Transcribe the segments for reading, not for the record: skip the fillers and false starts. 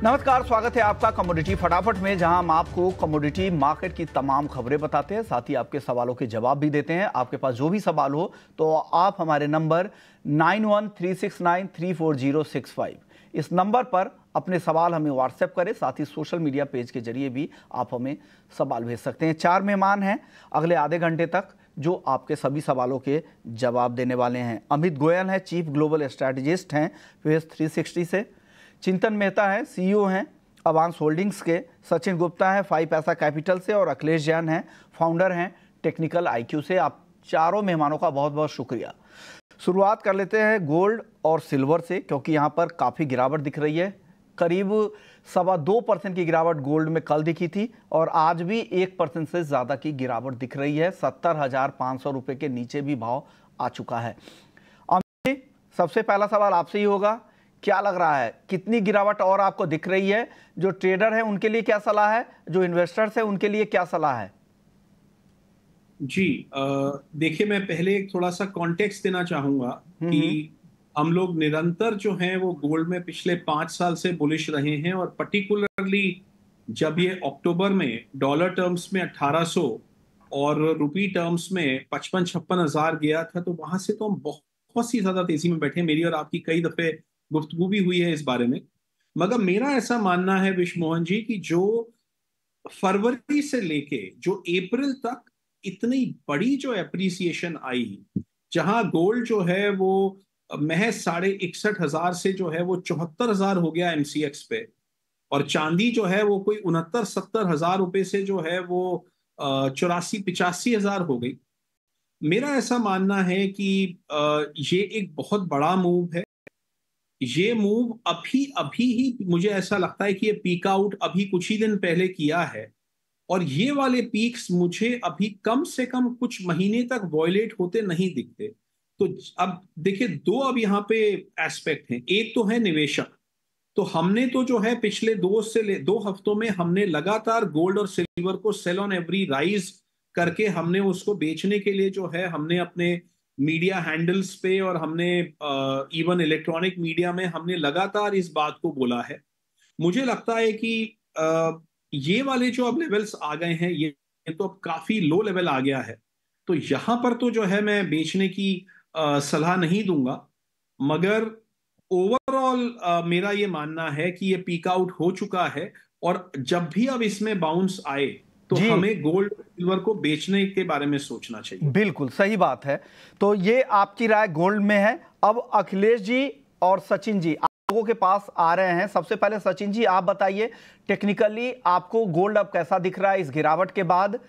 नमस्कार, स्वागत है आपका कमोडिटी फटाफट में, जहां हम आपको कमोडिटी मार्केट की तमाम खबरें बताते हैं, साथ ही आपके सवालों के जवाब भी देते हैं। आपके पास जो भी सवाल हो तो आप हमारे नंबर 9136934065 इस नंबर पर अपने सवाल हमें व्हाट्सएप करें। साथ ही सोशल मीडिया पेज के जरिए भी आप हमें सवाल भेज सकते हैं। 4 मेहमान हैं अगले आधे घंटे तक जो आपके सभी सवालों के जवाब देने वाले हैं। अमित गोयल हैं, चीफ ग्लोबल स्ट्रैटेजिस्ट हैं फेस 360 से। चिंतन मेहता है, सीईओ हैं अवांस होल्डिंग्स के। सचिन गुप्ता है 5 पैसा कैपिटल से। और अखिलेश जैन हैं, फाउंडर हैं टेक्निकल आईक्यू से। आप चारों मेहमानों का बहुत बहुत शुक्रिया। शुरुआत कर लेते हैं गोल्ड और सिल्वर से, क्योंकि यहाँ पर काफ़ी गिरावट दिख रही है। करीब 2.25% की गिरावट गोल्ड में कल दिखी थी और आज भी 1% से ज़्यादा की गिरावट दिख रही है। 70,500 रुपये के नीचे भी भाव आ चुका है। अमित, सबसे पहला सवाल आपसे ही होगा, क्या लग रहा है कितनी गिरावट और आपको दिख रही है? जो ट्रेडर है उनके लिए क्या सलाह है, जो इन्वेस्टर्स है उनके लिए क्या सलाह है? जी, देखिए, मैं पहले एक थोड़ा सा कॉन्टेक्स्ट देना चाहूंगा कि हम लोग निरंतर जो हैं वो गोल्ड में पिछले 5 साल से बुलिश रहे हैं। और पर्टिकुलरली जब ये अक्टूबर में डॉलर टर्म्स में 1800 और रुपी टर्म्स में 55-56 हजार गया था, तो वहां से तो हम बहुत सी ज्यादा तेजी में बैठे। मेरी और आपकी कई दफे गुफ्तगू भी हुई है इस बारे में। मगर मेरा ऐसा मानना है विश्व मोहन जी कि जो फरवरी से लेके जो अप्रैल तक इतनी बड़ी जो एप्रिसिएशन आई, जहां गोल्ड जो है वो महज 61,500 से जो है वो 74,000 हो गया एमसीएक्स पे, और चांदी जो है वो कोई 69-70 हजार रुपए से जो है वो 84-85 हजार हो गई। मेरा ऐसा मानना है कि ये एक बहुत बड़ा मूव है। ये मूव अभी अभी ही मुझे ऐसा लगता है कि ये पीक आउट अभी कुछ ही दिन पहले किया है, और ये वाले पीक्स मुझे अभी कम से कम कुछ महीने तक वॉयलेट होते नहीं दिखते। तो अब देखिए, दो अब यहाँ पे एस्पेक्ट हैं। एक तो है निवेशक। तो हमने तो जो है पिछले 2 हफ्तों में हमने लगातार गोल्ड और सिल्वर को सेल ऑन एवरी राइज करके हमने उसको बेचने के लिए जो है हमने अपने मीडिया हैंडल्स पे और हमने इवन इलेक्ट्रॉनिक मीडिया में हमने लगातार इस बात को बोला है। मुझे लगता है कि ये वाले जो अब लेवल्स आ गए हैं, ये तो अब काफी लो लेवल आ गया है। तो यहां पर तो जो है मैं बेचने की सलाह नहीं दूंगा। मगर ओवरऑल मेरा ये मानना है कि ये पीक आउट हो चुका है, और जब भी अब इसमें बाउंस आए तो जी, हमें गोल्ड सिल्वर को बेचने के बारे में सोचना चाहिए। बिल्कुल सही बात है। तो ये आपकी राय गोल्ड में है। अब अखिलेश जी और सचिन जी आप लोगों के पास आ रहे हैं। सबसे पहले सचिन जी, आप बताइए, टेक्निकली आपको गोल्ड अब कैसा दिख रहा है? इस गिरावट के बाद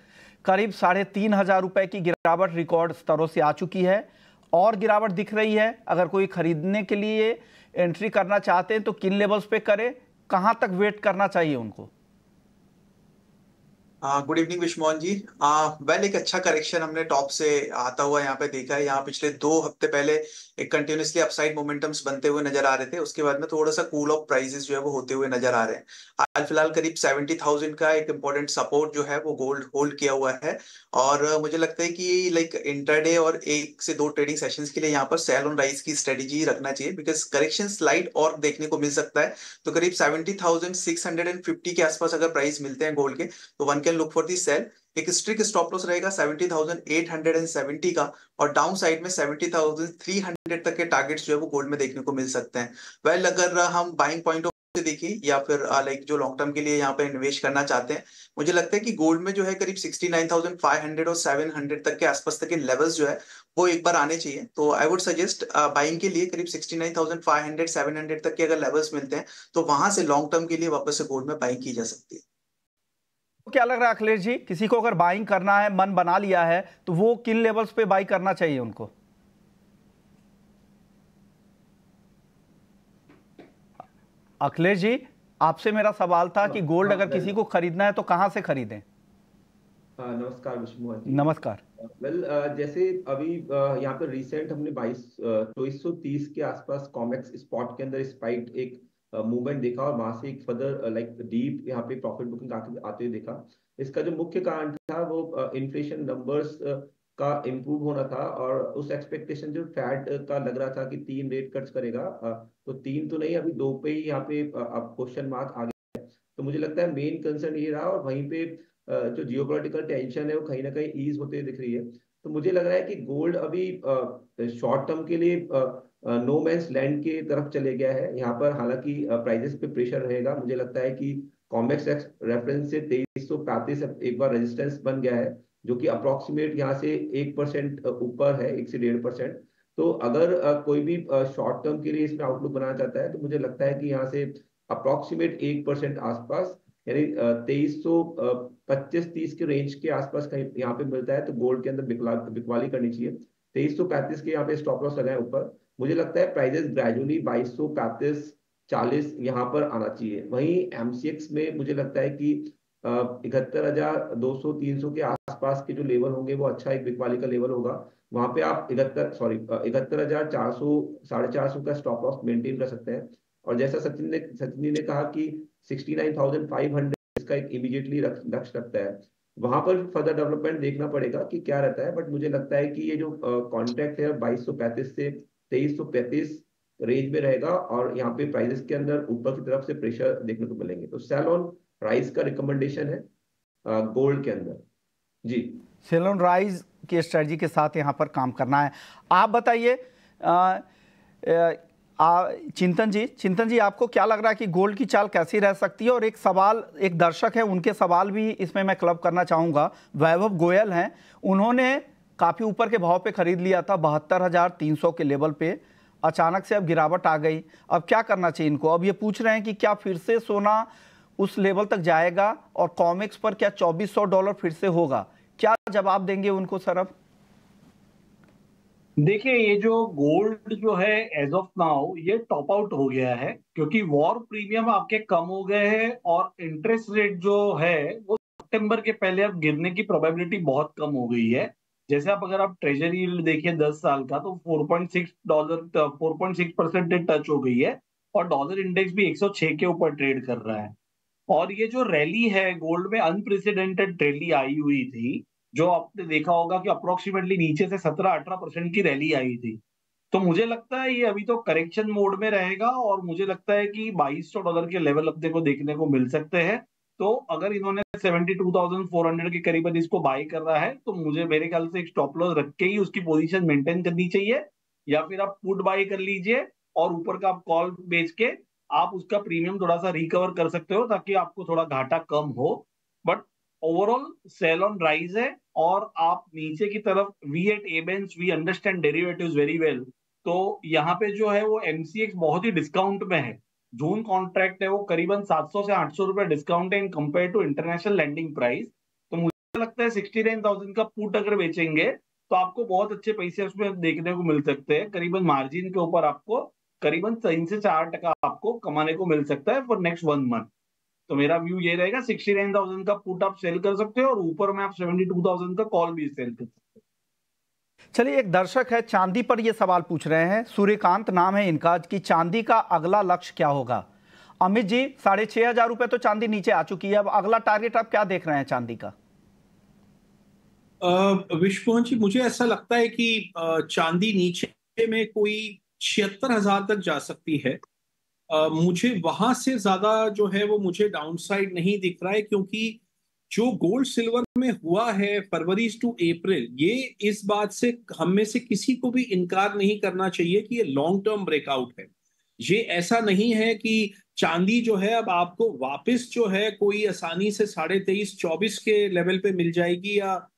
करीब 3,500 रुपए की गिरावट रिकॉर्ड स्तरों से आ चुकी है, और गिरावट दिख रही है। अगर कोई खरीदने के लिए एंट्री करना चाहते हैं तो किन लेवल्स पे करें, कहां तक वेट करना चाहिए उनको? गुड इवनिंग विश्वमोहन जी। वेल, एक अच्छा करेक्शन हमने टॉप से आता हुआ यहाँ पे देखा है। यहाँ पिछले 2 हफ्ते पहले एक कंटिन्यूसली अपसाइड मोमेंटम्स बनते हुए नजर आ रहे थे। उसके बाद में थोड़ा सा कूल ऑफ प्राइसेस जो है वो होते हुए नजर आ रहे हैं। हाल फिलहाल करीब 70,000 का एक इंपॉर्टेंट सपोर्ट जो है वो गोल्ड होल्ड किया हुआ है। और मुझे लगता है कि लाइक इंटरडे और 1 से 2 ट्रेडिंग सेशंस के लिए यहाँ पर सेल ऑन राइज की स्ट्रेटेजी रखना चाहिए, बिकॉज करेक्शन स्लाइड और देखने को मिल सकता है। तो करीब 70,650 के आसपास अगर प्राइस मिलते हैं गोल्ड के, तो one can look for the sale. एक स्ट्रिक्ट स्टॉप लॉस रहेगा 70,870 का, और डाउन साइड में 70,300 तक के टारगेट्स जो है वो गोल्ड में देखने को मिल सकते हैं। वेल, अगर हम बाइंग पॉइंट ऑफ से देखें या फिर लाइक जो लॉन्ग टर्म के लिए यहाँ पे इन्वेस्ट करना चाहते हैं, मुझे लगता है कि गोल्ड में जो है करीब 69,500 और 700 तक के आसपास तक के लेवल्स जो है वो एक बार आने चाहिए। तो आई वुड सजेस्ट बाइंग के लिए करीब 69,500 700 तक के अगर लेवल्स मिलते हैं तो वहां से लॉन्ग टर्म के लिए वापस से गोल्ड में बाइंग की जा सकती है। क्या लग रहा है अखिलेश जी, किसी को अगर बाइंग करना है, मन बना लिया है, तो वो किन लेवल्स पे बाई करना चाहिए उनको? अखिलेश जी, आपसे मेरा सवाल था कि गोल्ड अगर किसी को खरीदना है तो कहां से खरीदें? नमस्कार विष्णु जी। नमस्कार। वेल, जैसे अभी यहाँ पे रिसेंट हमने 2230 के आसपास कॉमेक्स स्पॉट के अंदर स्पाइक एक मूवमेंट देखा, और वहां से एक फर्दर लाइक डीप यहाँ पे प्रॉफिट बुकिंग आते हुए देखा। इसका जो मुख्य कारण था वो इन्फ्लेशन नंबर्स का इम्प्रूव होना था, और उस एक्सपेक्टेशन जो फैड का लग रहा था कि 3 रेट कट्स करेगा, तो 3 तो नहीं, अभी 2 पे ही यहाँ पे अब क्वेश्चन मार्क आ गया है। तो मुझे लगता है मेन कंसर्न ये रहा, और वहीं पे जो जियोपॉलिटिकल टेंशन है वो कहीं ना कहीं ईज होते दिख रही है। तो मुझे लग रहा है कि गोल्ड अभी शॉर्ट टर्म के लिए नो मैंस लैंड के तरफ चले गया है यहाँ पर। हालांकि प्राइजेस पे प्रेशर रहेगा, मुझे लगता है कि कॉमेक्स रेफरेंस से 2335 एक बार रेजिस्टेंस बन गया है, जो कि अप्रोक्सीमेट यहाँ से 1% ऊपर है, 1 से 1.5%। तो अगर कोई भी शॉर्ट टर्म के लिए इसमें आउटलुक बनाना चाहता है, तो मुझे लगता है कि यहाँ से अप्रोक्सीमेट 1% आसपास, यानी 2325-30 के रेंज के आसपास कहीं यहाँ पे मिलता है, तो गोल्ड के अंदर बिकवाली करनी चाहिए। 2335 के यहाँ पे स्टॉप लॉस लगाए ऊपर। मुझे लगता है प्राइजेस ग्रेजुअली 2235-40 यहाँ पर आना चाहिए। वहीं एमसीएक्स में मुझे लगता है कि 71,200-300 के आसपास के जो लेवल होंगे वो अच्छा एक बिकवाली का लेवल होगा। वहां पे आप 71,400 450 का स्टॉप लॉस मेंटेन कर सकते हैं। और जैसा सचिन जी ने कहा कि 69,500 इसका एक इमीडिएटली लक्ष्य रखता है। वहां पर फर्दर डेवलपमेंट देखना पड़ेगा कि क्या रहता है, बट मुझे लगता है कि ये जो कॉन्ट्रैक्ट है 2235 से 2335 रेंज में रहेगा, और यहाँ पे प्राइसेस के अंदर ऊपर की तरफ से प्रेशर देखने को मिलेंगे। तो सेल ऑन राइस का रिकमेंडेशन है गोल्ड के अंदर जी। सेल ऑन राइज की स्ट्रेटजी के साथ यहाँ पर काम करना है। आप बताइए चिंतन जी आपको क्या लग रहा है कि गोल्ड की चाल कैसी रह सकती है? और एक सवाल, एक दर्शक है, उनके सवाल भी इसमें मैं क्लब करना चाहूँगा। वैभव गोयल हैं, उन्होंने काफ़ी ऊपर के भाव पे खरीद लिया था 72,300 के लेवल पे, अचानक से अब गिरावट आ गई, अब क्या करना चाहिए इनको? अब ये पूछ रहे हैं कि क्या फिर से सोना उस लेवल तक जाएगा और कॉमेक्स पर क्या $2400 फिर से होगा? क्या जवाब देंगे उनको सर? अब देखिए, ये जो गोल्ड जो है एज ऑफ नाउ ये टॉप आउट हो गया है, क्योंकि वॉर प्रीमियम आपके कम हो गए हैं और इंटरेस्ट रेट जो है वो सितंबर के पहले अब गिरने की प्रोबेबिलिटी बहुत कम हो गई है। जैसे अगर आप ट्रेजरी यील्ड देखिए 10 साल का, तो 4.6% टच हो गई है, और डॉलर इंडेक्स भी 106 के ऊपर ट्रेड कर रहा है। और ये जो रैली है गोल्ड में, अनप्रेसिडेंटेड रैली आई हुई थी, जो आपने देखा होगा कि अप्रोक्सीमेटली नीचे से 17-18% की रैली आई थी। तो मुझे लगता है ये अभी तो करेक्शन मोड में रहेगा, और मुझे लगता है कि $2200 के लेवल अपने को देखने को मिल सकते हैं। तो अगर इन्होंने 72,400 के करीबन इसको बाय कर रहा है, तो मुझे मेरे ख्याल से एक स्टॉप लॉस रख के ही उसकी पोजीशन मेंटेन करनी चाहिए, या फिर आप पुट बाय कर लीजिए और ऊपर का आप कॉल बेच के आप उसका प्रीमियम थोड़ा सा रिकवर कर सकते हो, ताकि आपको थोड़ा घाटा कम हो। But overall sell on rise है, और आप नीचे की तरफ वी एट एबेंस we understand derivatives very well, तो यहाँ पे जो है वो एमसीएक्स बहुत ही डिस्काउंट में है। जून कॉन्ट्रैक्ट है वो करीबन 700 से 800 रुपए डिस्काउंट है in compare to international landing price. तो मुझे लगता है 69,000 का पुट अगर बेचेंगे तो आपको बहुत अच्छे पैसे उसमें देखने को मिल सकते हैं। करीबन मार्जिन के ऊपर आपको करीबन 3 से 4% आपको कमाने को मिल सकता है फॉर नेक्स्ट 1 मंथ। तो मेरा व्यू ये रहेगा, 69,000 का पुट आप सेल कर सकते हो, और ऊपर में आप 72,000 का कॉल भी सेल कर सकते हो। चलिए, एक दर्शक है चांदी पर ये सवाल पूछ रहे हैं, सूर्यकांत नाम है इनका, कि चांदी का अगला लक्ष्य क्या होगा? अमित जी, 6,500 रुपए तो चांदी नीचे आ चुकी है, अब अगला टारगेट आप क्या देख रहे हैं चांदी का? विश्वमोहन जी, मुझे ऐसा लगता है कि चांदी नीचे में कोई 76,000 तक जा सकती है। मुझे वहां से ज्यादा जो है वो मुझे डाउनसाइड नहीं दिख रहा है, क्योंकि जो गोल्ड सिल्वर में हुआ है फरवरी टू अप्रैल, ये इस बात से हम में से किसी को भी इनकार नहीं करना चाहिए कि ये लॉन्ग टर्म ब्रेकआउट है। ये ऐसा नहीं है कि चांदी जो है अब आपको वापस जो है कोई आसानी से 23,500-24 के लेवल पे मिल जाएगी, या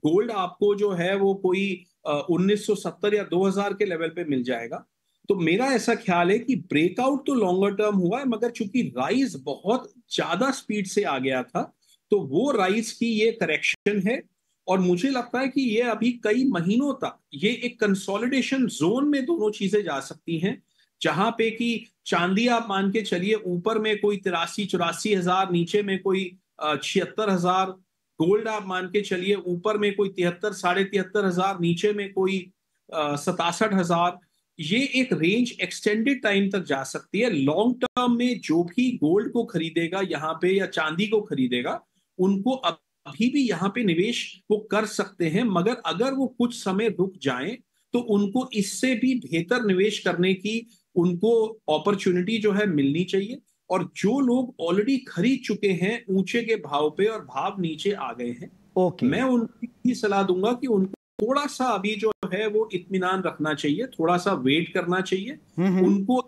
गोल्ड आपको जो है वो कोई 1970 या 2000 के लेवल पे मिल जाएगा। तो मेरा ऐसा ख्याल है कि ब्रेकआउट तो लॉन्गर टर्म हुआ है, मगर चूंकि राइज बहुत ज्यादा स्पीड से आ गया था, तो वो राइज की ये करेक्शन है। और मुझे लगता है कि ये अभी कई महीनों तक ये एक कंसोलिडेशन जोन में दोनों चीजें जा सकती हैं, जहां पे कि चांदी आप मान के चलिए ऊपर में कोई 83-84 हजार, नीचे में कोई 76,000। गोल्ड आप मान के चलिए ऊपर में कोई 73-73,500, नीचे में कोई 67,000। ये एक रेंज एक्सटेंडेड टाइम तक जा सकती है। लॉन्ग टर्म में जो भी गोल्ड को खरीदेगा यहाँ पे या चांदी को खरीदेगा, उनको अभी भी यहाँ पे निवेश वो कर सकते हैं, मगर अगर वो कुछ समय रुक जाएं तो उनको इससे भी बेहतर निवेश करने की उनको अपॉर्चुनिटी जो है मिलनी चाहिए। और जो लोग ऑलरेडी खरीद चुके हैं ऊंचे के भाव पे और भाव नीचे आ गए हैं, ओके। मैं उनको ये सलाह दूंगा कि उनको थोड़ा सा अभी जो है वो इत्मीनान रखना चाहिए, थोड़ा सा वेट करना चाहिए। उनको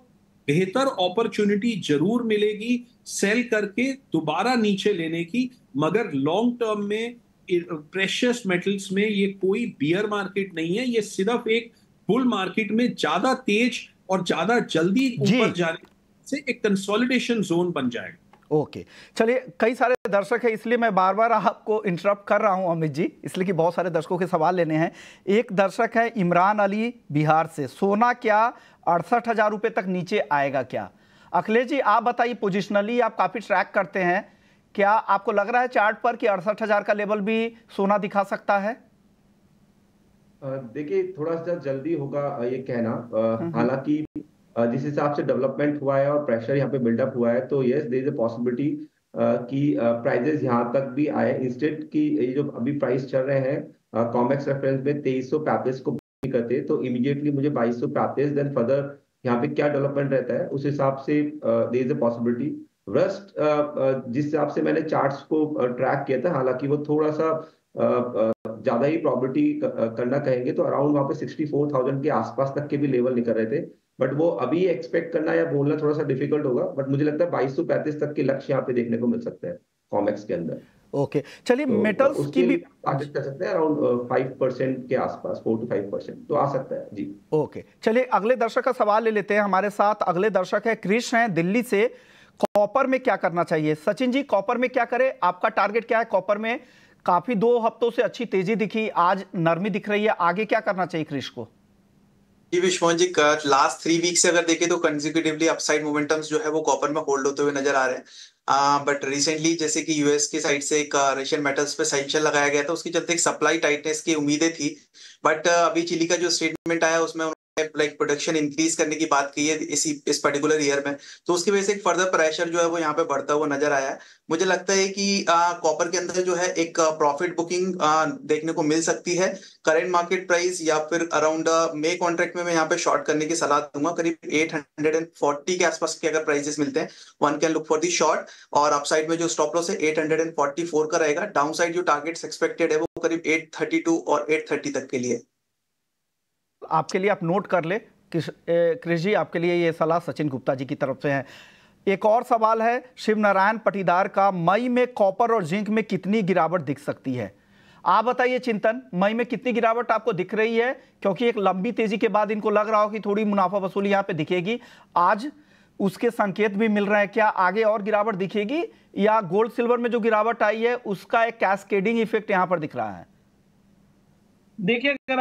बेहतर अपॉर्चुनिटी जरूर मिलेगी सेल करके दोबारा नीचे लेने की, मगर लॉन्ग टर्म में प्रेशियस मेटल्स में ये कोई बियर मार्केट नहीं है, ये सिर्फ एक बुल मार्केट में ज्यादा तेज और ज्यादा जल्दी ऊपर जाने से एक कंसोलिडेशन जोन बन जाएगा। ओके, चलिए, कई सारे दर्शक हैं इसलिए मैं बार बार आपको इंटरप्ट कर रहा हूं अमित जी, इसलिए कि बहुत सारे दर्शकों के सवाल लेने हैं। एक दर्शक है इमरान अली बिहार से, सोना क्या 68,000 रुपये तक नीचे आएगा क्या? अखिलेश जी आप बताइए, पोजिशनली आप काफ़ी ट्रैक करते हैं, क्या आपको लग रहा है चार्ट पर कि 68,000 का लेवल भी सोना दिखा सकता है? देखिए थोड़ा सा जल्दी होगा ये कहना, हालांकि जिस हिसाब से डेवलपमेंट हुआ है और प्रेशर यहाँ पे बिल्डअप हुआ है, तो yes there is a possibility कि प्राइजेस यहाँ तक भी आए। इंस्टेड की ये जो अभी प्राइस चल रहे हैं कॉमेक्स रेफरेंस में 2335 को करते, तो इमीडिएटली मुझे 2235 देन फर्दर यहाँ पे क्या डेवलपमेंट रहता है उस हिसाब से there is a possibility. Rust जिस हिसाब से मैंने चार्ट्स को ट्रैक किया था, हालांकि वो थोड़ा सा ज्यादा ही प्रॉबिलिटी करना कहेंगे, तो अराउंड वहां पे 64,000 के आसपास तक के भी लेवल निकल रहे थे। बट वो अभी एक्सपेक्ट करना या बोलना थोड़ा सा डिफिकल्ट होगा, बट मुझे लगता है 2235 तक के लक्ष्य यहाँ पे देखने को मिल सकते हैं कॉमेक्स के अंदर। ओके, चलिए, तो मेटल्स की भी टारगेट कर सकते हैं अराउंड 5% के आसपास, 4 to 5% तो आ सकता है जी। ओके, चलिए अगले दर्शक का सवाल ले लेते हैं। हमारे साथ अगले दर्शक है कृष्ण हैं दिल्ली से। कॉपर में क्या करना चाहिए? सचिन जी, कॉपर में क्या करें? आपका टारगेट क्या है कॉपर में? काफी 2 हफ्तों से अच्छी तेजी दिखी, आज नरमी दिख रही है, आगे क्या करना चाहिए कृष्ण को? जी विश्वमोहन जी, लास्ट 3 वीक से अगर देखें तो कंसेक्यूटिवली अपसाइड मोमेंटम्स जो है वो कॉपर में होल्ड होते हुए नजर आ रहे हैं। बट रिसेंटली जैसे कि यूएस की साइड से एक रशियन मेटल्स पे सैंक्शन लगाया गया था, उसके चलते एक सप्लाई टाइटनेस की उम्मीदें थी। बट अभी चिली का जो स्टेटमेंट आया उसमें लाइक प्रोडक्शन इंक्रीज करने की बात की है इस पर्टिकुलर ईयर में, तो उसकी वजह से एक फर्दर प्रेशर जो है वो यहाँ पे बढ़ता हुआ नजर आया है। मुझे लगता है कि कॉपर के अंदर जो है एक प्रॉफिट बुकिंग देखने को मिल सकती है करंट मार्केट प्राइस, या फिर अराउंड मे कॉन्ट्रैक्ट में मैं यहाँ पे शॉर्ट करने की सलाह दूंगा। करीब 840 के आसपास के अगर प्राइसेस मिलते हैं, one can look for the short. और अपसाइड में जो स्टॉप लॉस है 844 का रहेगा। डाउन साइड जो टारगेट्स एक्सपेक्टेड है वो करीब 832 और 830 तक के लिए। आपके लिए आप नोट कर ले कृष्ण जी, आपके लिए ये सलाह सचिन गुप्ता जी की तरफ से है। एक और सवाल है शिव नारायण पटीदार का, मई में कॉपर और जिंक में कितनी गिरावट दिख सकती है? आप बताइए चिंतन, मई में कितनी गिरावट आपको दिख रही है? क्योंकि एक लंबी तेजी के बाद इनको लग रहा हो कि थोड़ी मुनाफा वसूली यहाँ पे दिखेगी, आज उसके संकेत भी मिल रहे हैं। क्या आगे और गिरावट दिखेगी, या गोल्ड सिल्वर में जो गिरावट आई है उसका एक कैस्केडिंग इफेक्ट यहाँ पर दिख रहा है? देखिए, अगर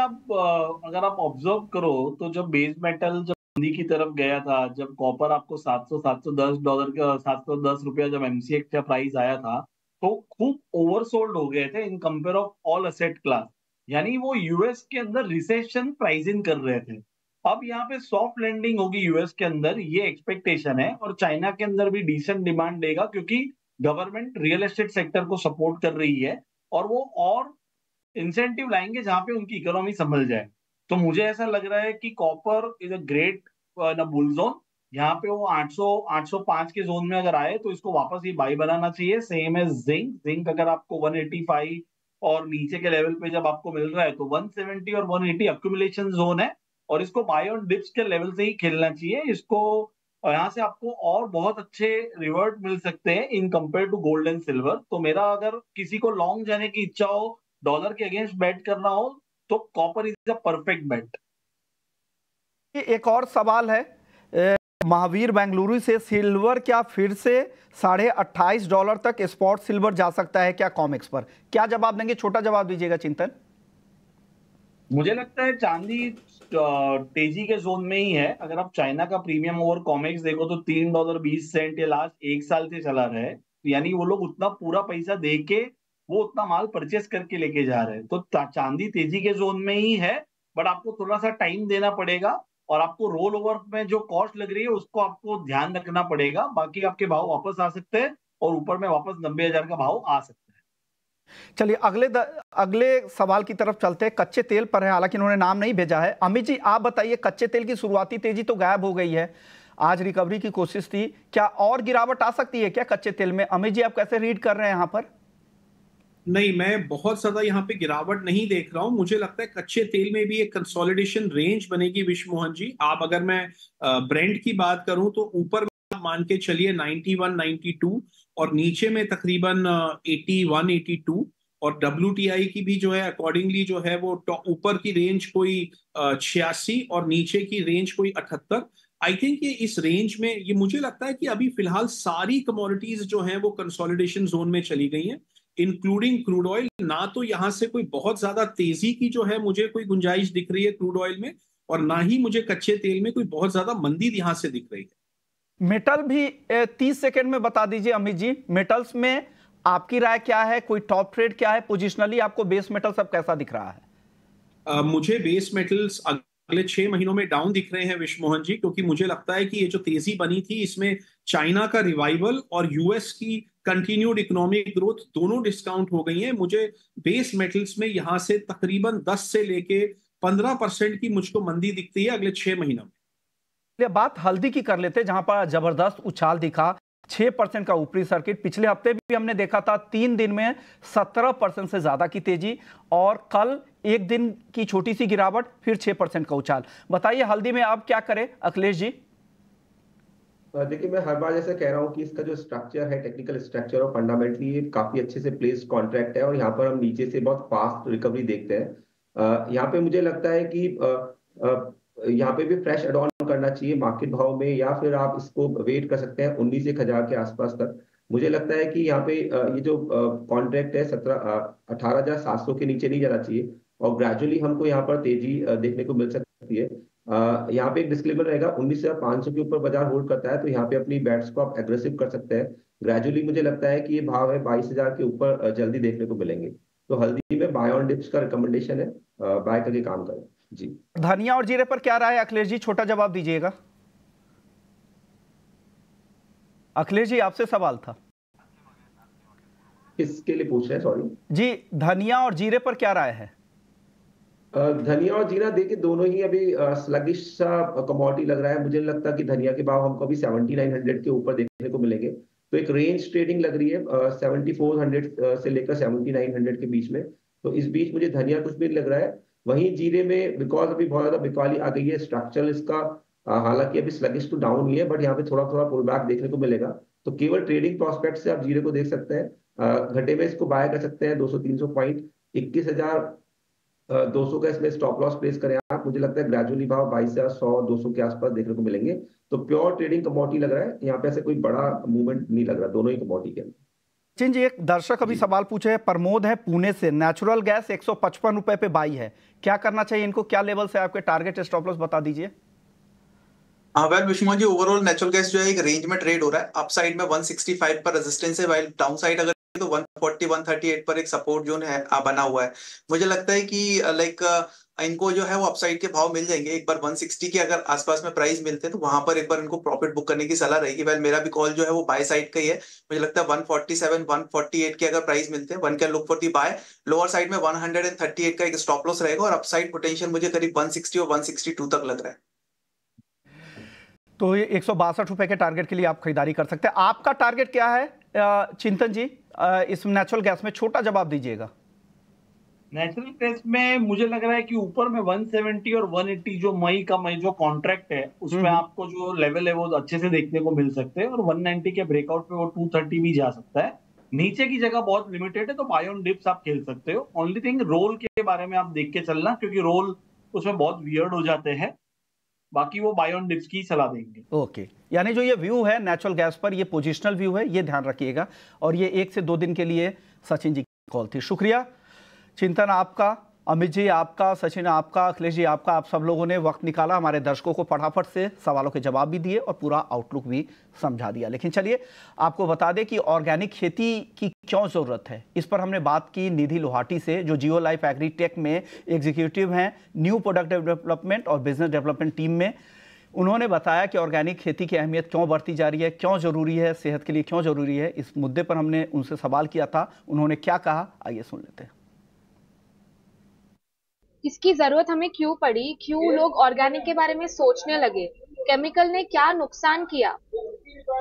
आप ऑब्जर्व करो तो जब बेस मेटल जब मंदी की तरफ गया था, जब कॉपर आपको $710 का $710 जब एमसीएक्स का प्राइस आया था, तो खूब ओवरसोल्ड हो गए थे in compare of all asset class. यानी वो यूएस के अंदर रिसेशन प्राइसिंग कर रहे थे। अब यहाँ पे सॉफ्ट लैंडिंग होगी यूएस के अंदर, ये एक्सपेक्टेशन है। और चाइना के अंदर भी डिसेंट डिमांड देगा, क्योंकि गवर्नमेंट रियल एस्टेट सेक्टर को सपोर्ट कर रही है और वो और इंसेंटिव लाएंगे जहां पे उनकी इकोनॉमी संभल जाए। तो मुझे ऐसा लग रहा है कि कॉपर इज अ ग्रेट ना बुल जोन। यहाँ पे वो 800 805 के जोन में अगर आए तो इसको वापस ही बाई बनाना चाहिए। सेम एज जिंक, जिंक अगर आपको 185 और नीचे के लेवल पे जब आपको मिल रहा है तो 170 और 180 अक्यूमुलेशन जोन है, और इसको बाय ऑन डिप्स के लेवल से ही खेलना चाहिए इसको। और यहाँ से आपको और बहुत अच्छे रिवर्ट मिल सकते हैं in compare to gold and silver. तो मेरा अगर किसी को लॉन्ग जाने की इच्छा हो, डॉलर के अगेंस्ट बेट करना हो, तो कॉपर इज अ परफेक्ट बेट। एक और सवाल है महावीर बेंगलुरु से, सिल्वर क्या फिर से $28.5 तक स्पॉट सिल्वर जा सकता है क्या कॉमेक्स पर? क्या जवाब देंगे? छोटा जवाब दीजिएगा चिंतन। मुझे लगता है चांदी तेजी के जोन में ही है। अगर आप चाइना का प्रीमियम ओवर कॉमेक्स देखो तो $3.20 ये लास्ट 1 साल से चला रहा है। यानी वो लोग उतना पूरा पैसा दे के वो उतना माल परचेस करके लेके जा रहे हैं। तो चांदी तेजी के जोन में ही है, बट आपको थोड़ा सा टाइम देना पड़ेगा और आपको रोल ओवर में जो कॉस्ट लग रही है उसको आपको ध्यान रखना पड़ेगा। बाकी आपके भाव वापस आ सकते हैं और ऊपर में वापस 90,000 का भाव आ सकता है। चलिए अगले सवाल की तरफ चलते हैं। कच्चे तेल पर है, हालांकि इन्होंने नाम नहीं भेजा है। अमित जी आप बताइए, कच्चे तेल की शुरुआती तेजी तो गायब हो गई है, आज रिकवरी की कोशिश थी, क्या और गिरावट आ सकती है क्या कच्चे तेल में? अमित जी आप कैसे रीड कर रहे हैं यहाँ पर? नहीं, मैं बहुत ज्यादा यहाँ पे गिरावट नहीं देख रहा हूँ। मुझे लगता है कच्चे तेल में भी एक कंसोलिडेशन रेंज बनेगी विश्व मोहन जी। आप अगर मैं ब्रेंट की बात करूं तो ऊपर में आप मान के चलिए 91 92, और नीचे में तकरीबन 81 82, और WTI की भी जो है अकॉर्डिंगली जो है वो ऊपर की रेंज कोई 86 और नीचे की रेंज कोई 78। आई थिंक ये इस रेंज में, ये मुझे लगता है कि अभी फिलहाल सारी कमोडिटीज जो हैं वो कंसोलिडेशन जोन में चली गई हैं, इंक्लूडिंग क्रूड ऑयल। ना तो यहां से कोई बहुत ज्यादा तेजी की जो है मुझे कोई गुंजाइश दिख रही है क्रूड ऑयल में, और ना ही मुझे कच्चे तेल में कोई बहुत ज्यादा मंदी यहां से दिख रही है। मेटल भी 30 सेकंड में बता दीजिए अमित जी, मेटल्स में आपकी राय क्या है? कोई टॉप ट्रेड क्या है पोजिशनली? आपको बेस मेटल सब कैसा दिख रहा है? मुझे बेस मेटल्स अगले 6 महीनों में डाउन दिख रहे हैं विश्व मोहन जी, क्योंकि मुझे लगता है कि ये जो तेजी बनी थी इसमें चाइना का रिवाइवल और यूएस की कंटिन्यूड इकोनॉमिक ग्रोथ दोनों डिस्काउंट हो गई हैं। मुझे बेस मेटल्स में यहां से तकरीबन 10 से लेके 15% की मुझको मंदी दिखती है अगले 6 महीनों में। ये बात हल्दी की कर लेते, जहां पर जबरदस्त उछाल दिखा, 6% का ऊपरी सर्किट। पिछले हफ्ते भी हमने देखा था 3 दिन में 17% से ज्यादा की तेजी, और कल एक दिन की छोटी सी गिरावट, फिर 6% का उछाल। बताइए हल्दी में आप क्या करें अखिलेश जी? देखिए, मैं हर बार जैसे कह रहा हूँ कि इसका जो स्ट्रक्चर है, टेक्निकल स्ट्रक्चर और फंडामेंटली ये काफी अच्छे से प्लेस्ड कॉन्ट्रैक्ट है, और यहाँ पर हम नीचे से बहुत फास्ट रिकवरी देखते हैं। यहाँ पे मुझे लगता है कि यहाँ पे भी फ्रेश एड ऑन करना चाहिए मार्केट भाव में, या फिर आप इसको वेट कर सकते हैं 19,000 के आसपास तक। मुझे लगता है कि यहाँ पे ये जो कॉन्ट्रैक्ट है 18,700 के नीचे नहीं जाना चाहिए, और ग्रेजुअली हमको यहाँ पर तेजी देखने को मिल सकती है। यहाँ पे एक डिस्क्लेमर रहेगा, 19,500 के ऊपर बाजार होल्ड करता है तो यहाँ पे अपनी बेट्स को आप एग्रेसिव कर सकते हैं। ग्रेजुअली मुझे लगता है कि ये भाव है 22,000 के ऊपर जल्दी देखने को मिलेंगे। तो हल्दी में बाय ऑन डिप्स का रिकमेंडेशन है, बाय करके काम करें जी। धनिया और जीरे पर क्या राय है अखिलेश जी? छोटा जवाब दीजिएगा। अखिलेश जी आपसे सवाल था। किसके लिए पूछ रहे हैं, सॉरी जी? धनिया और जीरे पर क्या राय है? धनिया और जीरा देखिए दोनों ही अभी स्लगिश सा कमोडिटी लग रहा है। मुझे लगता है कि धनिया के भाव हमको अभी 7900 के ऊपर देखने को मिलेंगे, तो एक रेंज ट्रेडिंग लग रही है 7400 से लेकर 7900 के बीच में। तो इस बीच मुझे धनिया कुछ भी लग रहा है। वहीं जीरे में बिकॉज अभी बहुत ज्यादा बिकवाली आ गई है, स्ट्रक्चरल इसका हालांकि अभी स्लगिश टू डाउन ही है, बट यहाँ पे थोड़ा थोड़ा पुल बैक देखने को मिलेगा। तो केवल ट्रेडिंग प्रोस्पेक्ट से आप जीरे को देख सकते हैं। घटे में इसको बाय कर सकते हैं 200-300 पॉइंट, 21,200 का इसमें स्टॉप लॉस प्लेस करें आप। मुझे लगता है ग्रेजुअली भाव 22,100-200 के आसपास देखने को मिलेंगे। तो प्योर ट्रेडिंग कमोडिटी लग रहा है यहाँ पे, ऐसे कोई बड़ा मूवमेंट नहीं लग रहा दोनों ही कमोडिटी के अंदर। जी, एक दर्शक अभी सवाल पूछे हैं, प्रमोद है पुणे से। नेचुरल गैस 155 रुपए पे बाई है, क्या करना चाहिए इनको? क्या लेवल से आपके टारगेट स्टॉप लॉस बता दीजिए। हाँ well Vishnu ji, overall natural gas जो है एक रेंज में ट्रेड हो रहा है। अप साइड में 165 पर रेजिस्टेंस है, वाइल डाउन साइड अगर तो 140 138 पर एक सपोर्ट जोन है बना हुआ है। मुझे लगता है कि लाइक इनको जो है वो अपसाइड के भाव मिल जाएंगे। एक बार 160 के अगर आसपास में प्राइस मिलते हैं तो वहां पर एक बार इनको प्रॉफिट बुक करने की सलाह रहेगी। वेल मेरा भी कॉल जो है वो बाय साइड का ही है। मुझे लगता है 147 148 के अगर प्राइस मिलते हैं, one can look for the buy. Lower side में 138 का एक स्टॉप लॉस रहेगा, और अपसाइड पोटेंशियल मुझे करीब 160 और 162 तक लग रहा है। तो ये 162 रुपए के टारगेट के लिए आप खरीदारी कर सकते हैं। आपका टारगेट क्या है चिंतन जी? इस नेचुरल गैस में छोटा जवाब दीजिएगा। नेचुरल गैस में मुझे लग रहा है कि ऊपर में 170 और 180 जो मई जो कॉन्ट्रैक्ट है उसमें आपको जो लेवल है वो अच्छे से देखने को मिल सकते हैं, और 190 के ब्रेकआउट पे वो 230 भी जा सकता है। नीचे की जगह बहुत लिमिटेड है, तो बाय ऑन डिप्स आप खेल सकते हो। ओनली थिंग रोल के बारे में आप देख के चलना, क्योंकि रोल उसमें बहुत वियर्ड हो जाते हैं। बाकी वो बाय ऑन डिप्स की सलाह देंगे। ओके, यानी जो ये व्यू है नेचुरल गैस पर, ये पोजिशनल व्यू है, ये ध्यान रखिएगा। और ये 1 से 2 दिन के लिए सचिन जी की कॉल थी। शुक्रिया चिंतन आपका, अमित जी आपका, सचिन आपका, अखिलेश जी आपका। आप सब लोगों ने वक्त निकाला, हमारे दर्शकों को फटाफट से सवालों के जवाब भी दिए और पूरा आउटलुक भी समझा दिया। लेकिन चलिए आपको बता दें कि ऑर्गेनिक खेती की क्यों ज़रूरत है, इस पर हमने बात की निधि लोहाटी से, जो जियो लाइफ एग्रीटेक में एग्जीक्यूटिव हैं न्यू प्रोडक्ट डेवलपमेंट और बिजनेस डेवलपमेंट टीम में। उन्होंने बताया कि ऑर्गेनिक खेती की अहमियत क्यों बढ़ती जा रही है, क्यों जरूरी है, सेहत के लिए क्यों जरूरी है। इस मुद्दे पर हमने उनसे सवाल किया था, उन्होंने क्या कहा, आइए सुन लेते हैं। इसकी जरूरत हमें क्यों पड़ी, क्यों लोग ऑर्गेनिक के बारे में सोचने लगे, केमिकल ने क्या नुकसान किया।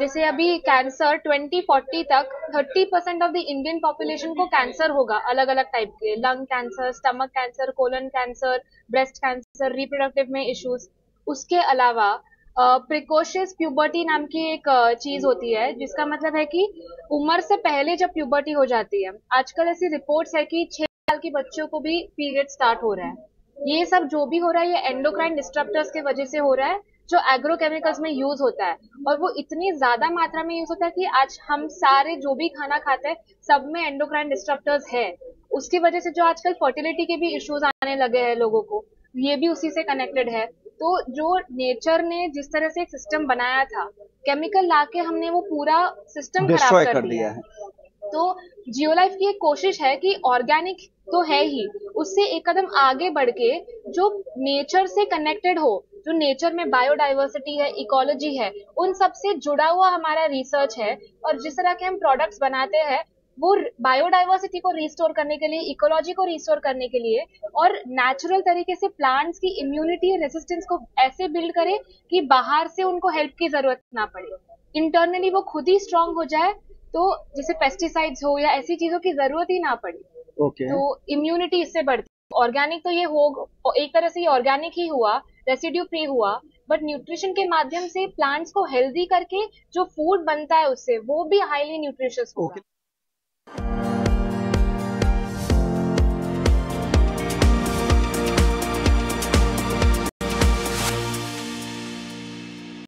जैसे अभी कैंसर 2040 तक 30% ऑफ द इंडियन पॉपुलेशन को कैंसर होगा, अलग अलग टाइप के, lung cancer, stomach cancer, colon cancer, breast cancer, reproductive में इश्यूज। उसके अलावा प्रिकॉशियस प्यूबर्टी नाम की एक चीज होती है, जिसका मतलब है कि उम्र से पहले जब प्यूबर्टी हो जाती है, आजकल ऐसी रिपोर्ट्स है कि 6 साल के बच्चों को भी पीरियड स्टार्ट हो रहा है। ये सब जो भी हो रहा है, ये एंडोक्राइन डिस्टरप्टर्स की वजह से हो रहा है, जो एग्रोकेमिकल्स में यूज होता है, और वो इतनी ज्यादा मात्रा में यूज होता है कि आज हम सारे जो भी खाना खाते हैं सब में एंडोक्राइन डिस्टरप्टर्स है। उसकी वजह से जो आजकल फर्टिलिटी के भी इश्यूज आने लगे हैं लोगों को, ये भी उसी से कनेक्टेड है। तो जो नेचर ने जिस तरह से एक सिस्टम बनाया था, केमिकल लाके हमने वो पूरा सिस्टम खराब कर दिया है। तो जियोलाइफ की एक कोशिश है कि ऑर्गेनिक तो है ही, उससे एक कदम आगे बढ़ के जो नेचर से कनेक्टेड हो, जो नेचर में बायोडाइवर्सिटी है, इकोलॉजी है, उन सब से जुड़ा हुआ हमारा रिसर्च है। और जिस तरह के हम प्रोडक्ट्स बनाते हैं वो बायोडाइवर्सिटी को रिस्टोर करने के लिए, इकोलॉजी को रिस्टोर करने के लिए, और नेचुरल तरीके से प्लांट्स की इम्यूनिटी रेजिस्टेंस को ऐसे बिल्ड करे कि बाहर से उनको हेल्प की जरूरत ना पड़े, इंटरनली वो खुद ही स्ट्रांग हो जाए। तो जैसे पेस्टिसाइड्स हो या ऐसी चीजों की जरूरत ही ना पड़ी। तो इम्यूनिटी इससे बढ़ती। ऑर्गेनिक तो ये हो, एक तरह से ये ऑर्गेनिक ही हुआ, रेसिड्यू फ्री हुआ, बट न्यूट्रिशन के माध्यम से प्लांट्स को हेल्दी करके जो फूड बनता है उससे वो भी हाईली न्यूट्रिशियस होगा।